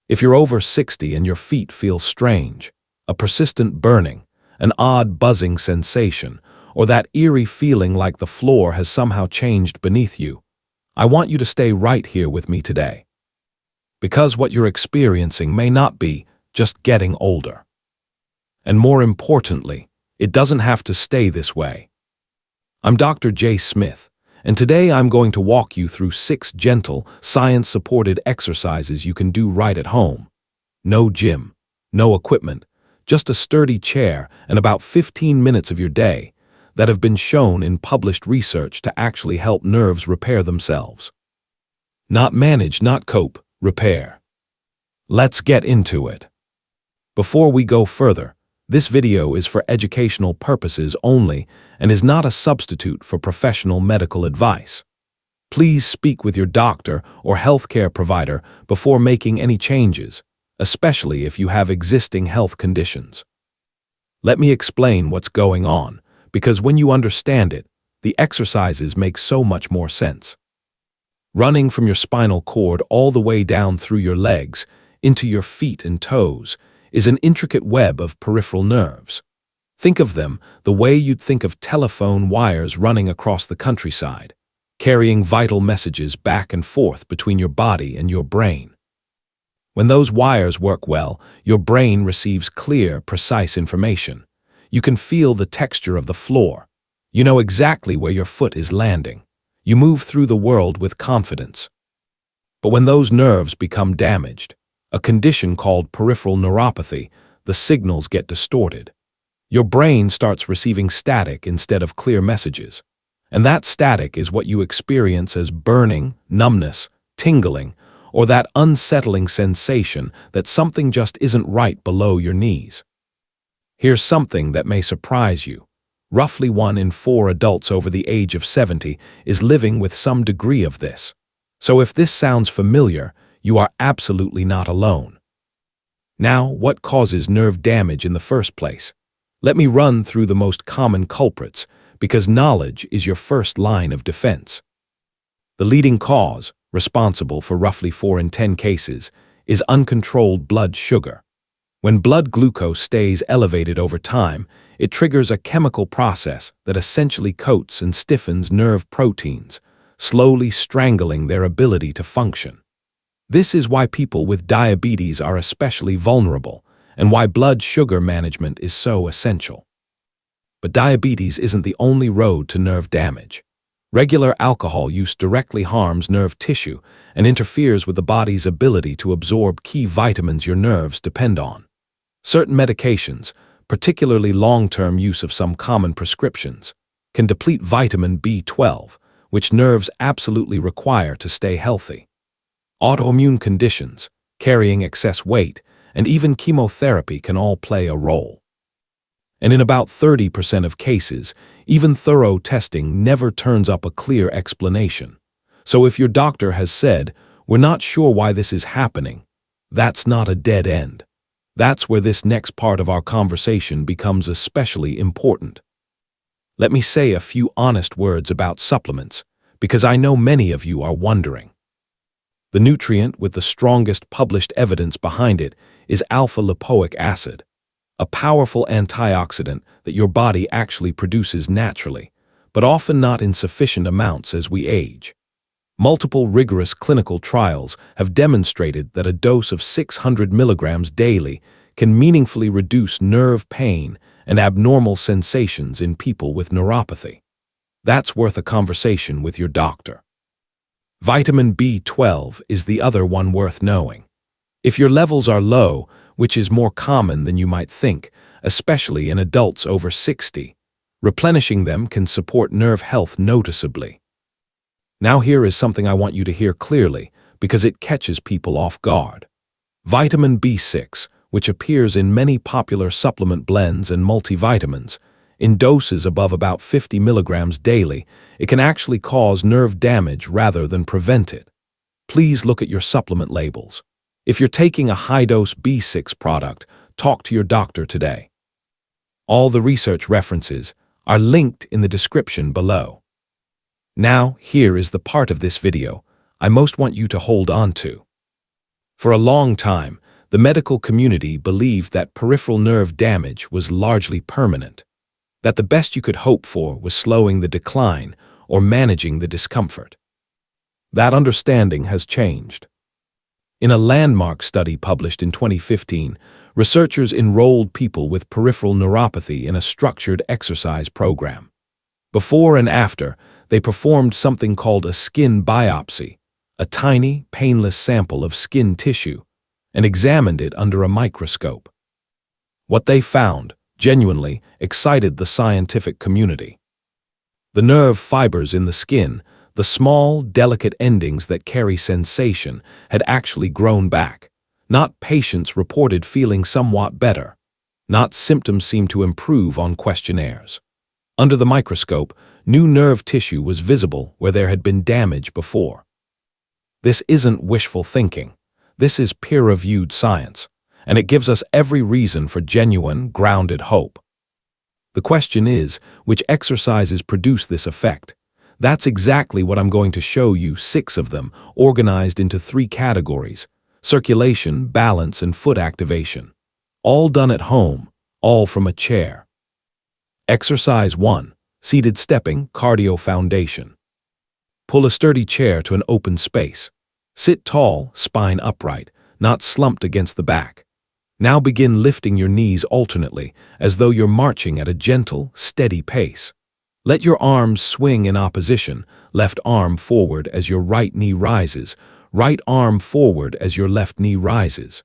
If you're over 60 and your feet feel strange, a persistent burning, an odd buzzing sensation, or that eerie feeling like the floor has somehow changed beneath you, I want you to stay right here with me today. Because what you're experiencing may not be just getting older. And more importantly, it doesn't have to stay this way. I'm Dr. J. Smith, and today I'm going to walk you through 6 gentle, science-supported exercises you can do right at home. No gym, no equipment, just a sturdy chair and about 15 minutes of your day that have been shown in published research to actually help nerves repair themselves. Not manage, not cope, repair. Let's get into it. Before we go further, this video is for educational purposes only and is not a substitute for professional medical advice. Please speak with your doctor or healthcare provider before making any changes, especially if you have existing health conditions. Let me explain what's going on, because when you understand it, the exercises make so much more sense. Running from your spinal cord all the way down through your legs, into your feet and toes, is an intricate web of peripheral nerves. Think of them the way you'd think of telephone wires running across the countryside, carrying vital messages back and forth between your body and your brain. When those wires work well, your brain receives clear, precise information. You can feel the texture of the floor. You know exactly where your foot is landing. You move through the world with confidence. But when those nerves become damaged, a condition called peripheral neuropathy, the signals get distorted. Your brain starts receiving static instead of clear messages. And that static is what you experience as burning, numbness, tingling, or that unsettling sensation that something just isn't right below your knees. Here's something that may surprise you. Roughly 1 in 4 adults over the age of 70 is living with some degree of this. So if this sounds familiar, you are absolutely not alone. Now, what causes nerve damage in the first place? Let me run through the most common culprits, because knowledge is your first line of defense. The leading cause, responsible for roughly 4 in 10 cases, is uncontrolled blood sugar. When blood glucose stays elevated over time, it triggers a chemical process that essentially coats and stiffens nerve proteins, slowly strangling their ability to function. This is why people with diabetes are especially vulnerable, and why blood sugar management is so essential. But diabetes isn't the only road to nerve damage. Regular alcohol use directly harms nerve tissue and interferes with the body's ability to absorb key vitamins your nerves depend on. Certain medications, particularly long-term use of some common prescriptions, can deplete vitamin B12, which nerves absolutely require to stay healthy. Autoimmune conditions, carrying excess weight, and even chemotherapy can all play a role. And in about 30% of cases, even thorough testing never turns up a clear explanation. So if your doctor has said, "We're not sure why this is happening," that's not a dead end. That's where this next part of our conversation becomes especially important. Let me say a few honest words about supplements, because I know many of you are wondering. The nutrient with the strongest published evidence behind it is alpha-lipoic acid, a powerful antioxidant that your body actually produces naturally, but often not in sufficient amounts as we age. Multiple rigorous clinical trials have demonstrated that a dose of 600 milligrams daily can meaningfully reduce nerve pain and abnormal sensations in people with neuropathy. That's worth a conversation with your doctor. Vitamin B12 is the other one worth knowing. If your levels are low, which is more common than you might think, especially in adults over 60, replenishing them can support nerve health noticeably. Now here is something I want you to hear clearly, because it catches people off guard. Vitamin B6, which appears in many popular supplement blends and multivitamins, in doses above about 50 milligrams daily, it can actually cause nerve damage rather than prevent it. Please look at your supplement labels. If you're taking a high-dose B6 product, talk to your doctor today. All the research references are linked in the description below. Now, here is the part of this video I most want you to hold on to. For a long time, the medical community believed that peripheral nerve damage was largely permanent, that the best you could hope for was slowing the decline or managing the discomfort. That understanding has changed. In a landmark study published in 2015, researchers enrolled people with peripheral neuropathy in a structured exercise program. Before and after, they performed something called a skin biopsy, a tiny, painless sample of skin tissue, and examined it under a microscope. What they found genuinely excited the scientific community. The nerve fibers in the skin, the small, delicate endings that carry sensation, had actually grown back. Not patients reported feeling somewhat better. Not symptoms seemed to improve on questionnaires. Under the microscope, new nerve tissue was visible where there had been damage before. This isn't wishful thinking. This is peer-reviewed science, and it gives us every reason for genuine, grounded hope. The question is, which exercises produce this effect? That's exactly what I'm going to show you, 6 of them, organized into 3 categories: circulation, balance, and foot activation. All done at home, all from a chair. Exercise 1. Seated stepping, cardio foundation. Pull a sturdy chair to an open space. Sit tall, spine upright, not slumped against the back. Now begin lifting your knees alternately, as though you're marching at a gentle, steady pace. Let your arms swing in opposition, left arm forward as your right knee rises, right arm forward as your left knee rises.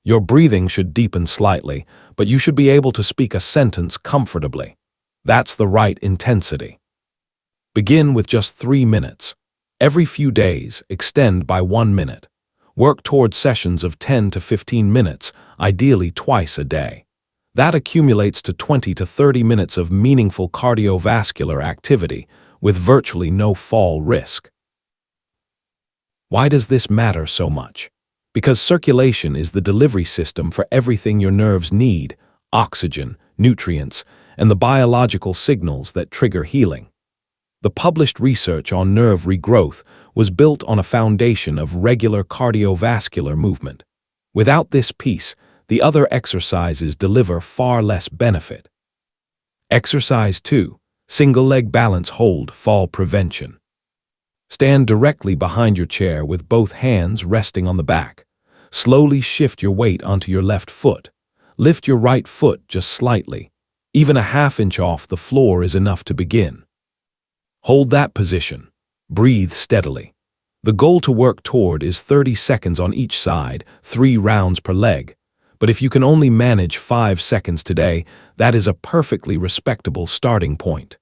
Your breathing should deepen slightly, but you should be able to speak a sentence comfortably. That's the right intensity. Begin with just 3 minutes. Every few days, extend by 1 minute. Work toward sessions of 10 to 15 minutes, ideally twice a day. That accumulates to 20 to 30 minutes of meaningful cardiovascular activity with virtually no fall risk. Why does this matter so much? Because circulation is the delivery system for everything your nerves need: oxygen, nutrients, and the biological signals that trigger healing. The published research on nerve regrowth was built on a foundation of regular cardiovascular movement. Without this piece, the other exercises deliver far less benefit. Exercise 2. Single leg balance hold fall prevention. Stand directly behind your chair with both hands resting on the back. Slowly shift your weight onto your left foot. Lift your right foot just slightly. Even a ½ inch off the floor is enough to begin. Hold that position. Breathe steadily. The goal to work toward is 30 seconds on each side, 3 rounds per leg. But if you can only manage 5 seconds today, that is a perfectly respectable starting point.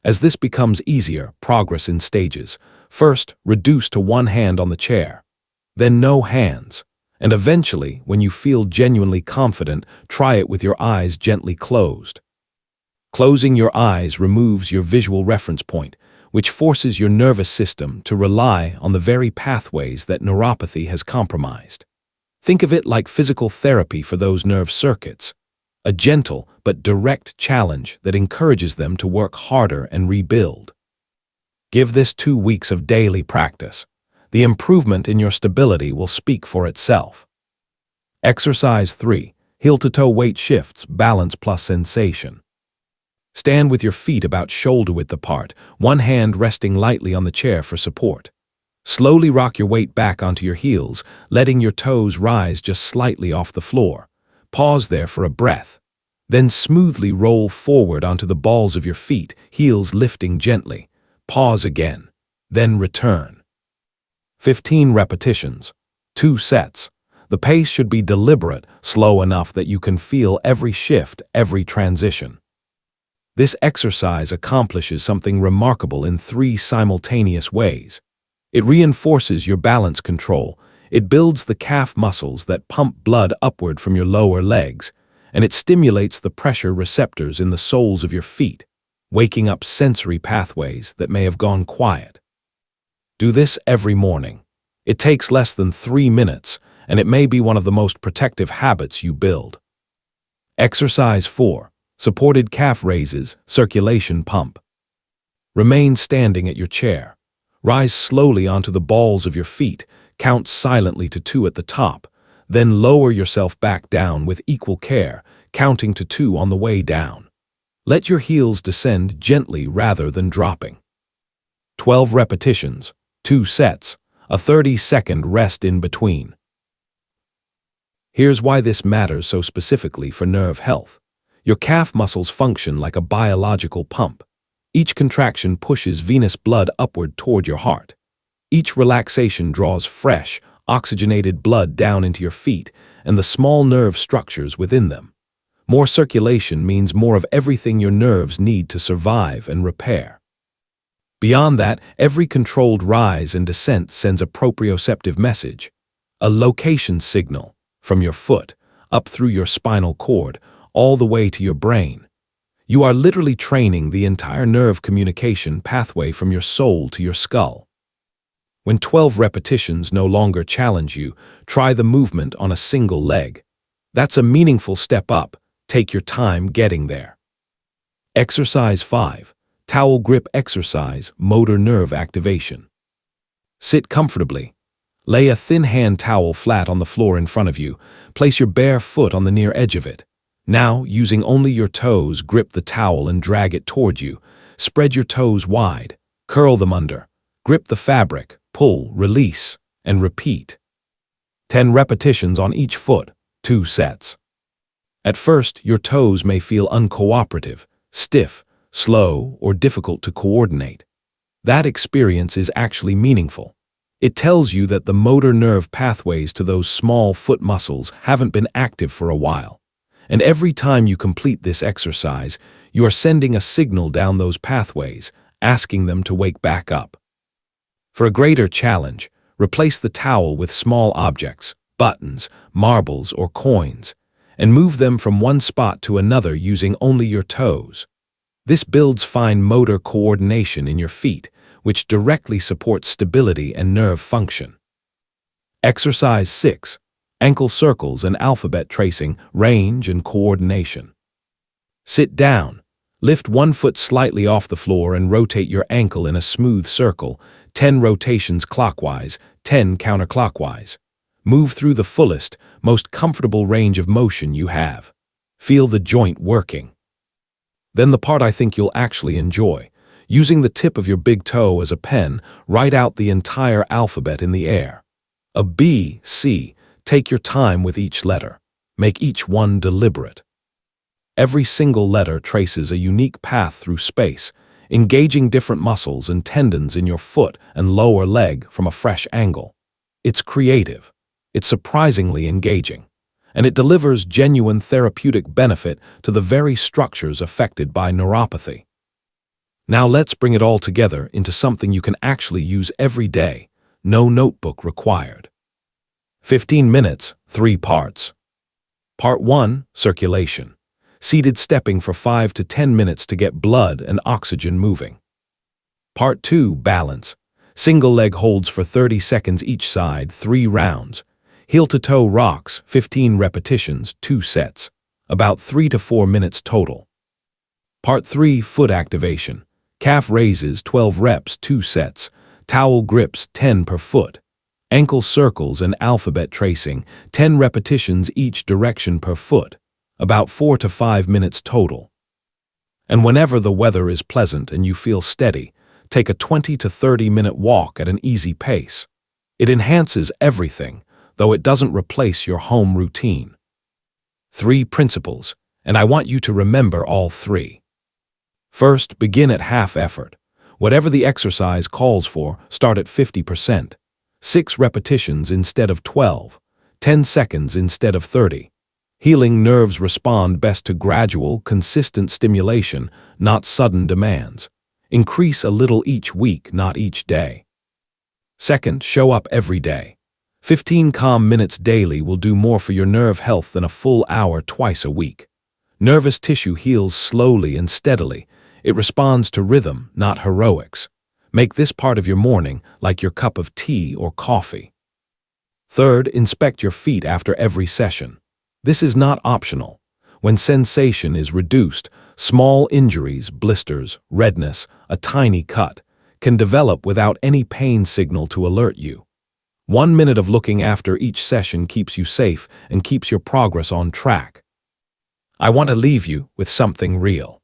As this becomes easier, progress in stages. First, reduce to 1 hand on the chair. Then no hands. And eventually, when you feel genuinely confident, try it with your eyes gently closed. Closing your eyes removes your visual reference point, which forces your nervous system to rely on the very pathways that neuropathy has compromised. Think of it like physical therapy for those nerve circuits. A gentle but direct challenge that encourages them to work harder and rebuild. Give this 2 weeks of daily practice. The improvement in your stability will speak for itself. Exercise 3. Heel-to-toe weight shifts, balance plus sensation. Stand with your feet about shoulder-width apart, 1 hand resting lightly on the chair for support. Slowly rock your weight back onto your heels, letting your toes rise just slightly off the floor. Pause there for a breath. Then smoothly roll forward onto the balls of your feet, heels lifting gently. Pause again. Then return. 15 repetitions. 2 sets. The pace should be deliberate, slow enough that you can feel every shift, every transition. This exercise accomplishes something remarkable in 3 simultaneous ways. It reinforces your balance control, it builds the calf muscles that pump blood upward from your lower legs, and it stimulates the pressure receptors in the soles of your feet, waking up sensory pathways that may have gone quiet. Do this every morning. It takes less than 3 minutes, and it may be one of the most protective habits you build. Exercise 4. Supported calf raises, circulation pump. Remain standing at your chair. Rise slowly onto the balls of your feet, Count silently to 2 at the top, then lower yourself back down with equal care, counting to 2 on the way down. Let your heels descend gently rather than dropping. 12 repetitions, 2 sets, a 30-second rest in between. Here's why this matters so specifically for nerve health. Your calf muscles function like a biological pump. Each contraction pushes venous blood upward toward your heart. Each relaxation draws fresh, oxygenated blood down into your feet and the small nerve structures within them. More circulation means more of everything your nerves need to survive and repair. Beyond that, every controlled rise and descent sends a proprioceptive message, a location signal, from your foot, up through your spinal cord, all the way to your brain. You are literally training the entire nerve communication pathway from your soul to your skull. When 12 repetitions no longer challenge you, try the movement on a single leg. That's a meaningful step up. Take your time getting there. Exercise 5. Towel grip exercise, motor nerve activation. Sit comfortably. Lay a thin hand towel flat on the floor in front of you. Place your bare foot on the near edge of it. Now, using only your toes, grip the towel and drag it toward you. Spread your toes wide. Curl them under. Grip the fabric, pull, release, and repeat. 10 repetitions on each foot, 2 sets. At first, your toes may feel uncooperative, stiff, slow, or difficult to coordinate. That experience is actually meaningful. It tells you that the motor nerve pathways to those small foot muscles haven't been active for a while. And every time you complete this exercise, you are sending a signal down those pathways, asking them to wake back up. For a greater challenge, replace the towel with small objects, buttons, marbles, or coins, and move them from one spot to another using only your toes. This builds fine motor coordination in your feet, which directly supports stability and nerve function. Exercise 6. Ankle circles and alphabet tracing, range and coordination. Sit down. Lift one foot slightly off the floor and rotate your ankle in a smooth circle, 10 rotations clockwise, 10 counterclockwise. Move through the fullest, most comfortable range of motion you have. Feel the joint working. Then the part I think you'll actually enjoy. Using the tip of your big toe as a pen, write out the entire alphabet in the air. A B, C. Take your time with each letter. Make each one deliberate. Every single letter traces a unique path through space, engaging different muscles and tendons in your foot and lower leg from a fresh angle. It's creative. It's surprisingly engaging, and it delivers genuine therapeutic benefit to the very structures affected by neuropathy. Now let's bring it all together into something you can actually use every day, no notebook required. 15 minutes, 3 parts. Part 1, circulation. Seated stepping for 5 to 10 minutes to get blood and oxygen moving. Part 2, balance. Single leg holds for 30 seconds each side, 3 rounds. Heel-to-toe rocks, 15 repetitions, 2 sets. About 3 to 4 minutes total. Part 3, foot activation. Calf raises, 12 reps, 2 sets. Towel grips, 10 per foot. Ankle circles and alphabet tracing, 10 repetitions each direction per foot. About 4 to 5 minutes total. And whenever the weather is pleasant and you feel steady, take a 20 to 30-minute walk at an easy pace. It enhances everything, though it doesn't replace your home routine. 3 principles, and I want you to remember all 3. First, begin at half effort. Whatever the exercise calls for, start at 50%. 6 repetitions instead of 12. 10 seconds instead of 30. Healing nerves respond best to gradual, consistent stimulation, not sudden demands. Increase a little each week, not each day. Second, show up every day. 15 calm minutes daily will do more for your nerve health than a full hour twice a week. Nervous tissue heals slowly and steadily. It responds to rhythm, not heroics. Make this part of your morning like your cup of tea or coffee. Third, inspect your feet after every session. This is not optional. When sensation is reduced, small injuries, blisters, redness, a tiny cut, can develop without any pain signal to alert you. 1 minute of looking after each session keeps you safe and keeps your progress on track. I want to leave you with something real.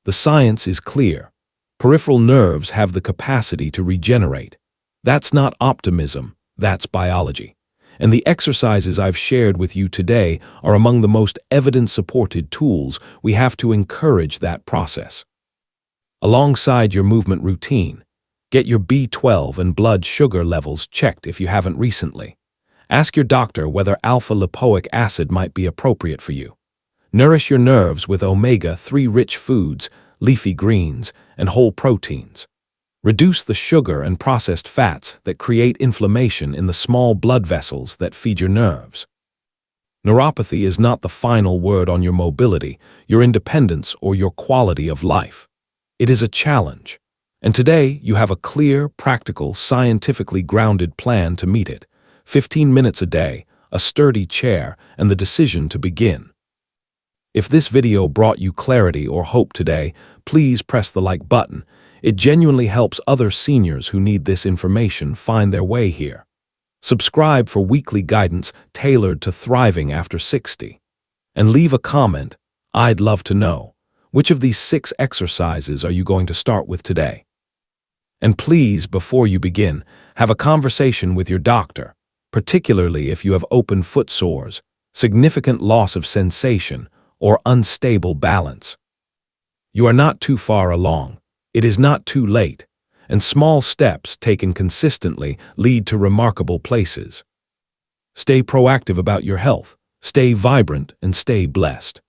The science is clear. Peripheral nerves have the capacity to regenerate. That's not optimism, that's biology. And the exercises I've shared with you today are among the most evidence-supported tools we have to encourage that process. Alongside your movement routine, get your B12 and blood sugar levels checked if you haven't recently. Ask your doctor whether alpha-lipoic acid might be appropriate for you. Nourish your nerves with omega-3 rich foods, leafy greens, and whole proteins. Reduce the sugar and processed fats that create inflammation in the small blood vessels that feed your nerves. Neuropathy is not the final word on your mobility, your independence, or your quality of life. It is a challenge. And today, you have a clear, practical, scientifically grounded plan to meet it. 15 minutes a day, a sturdy chair, and the decision to begin. If this video brought you clarity or hope today, please press the like button. It genuinely helps other seniors who need this information find their way here. Subscribe for weekly guidance tailored to thriving after 60. And leave a comment. I'd love to know, which of these 6 exercises are you going to start with today? And please, before you begin, have a conversation with your doctor, particularly if you have open foot sores, significant loss of sensation, or unstable balance. You are not too far along. It is not too late, and small steps taken consistently lead to remarkable places. Stay proactive about your health, stay vibrant, and stay blessed.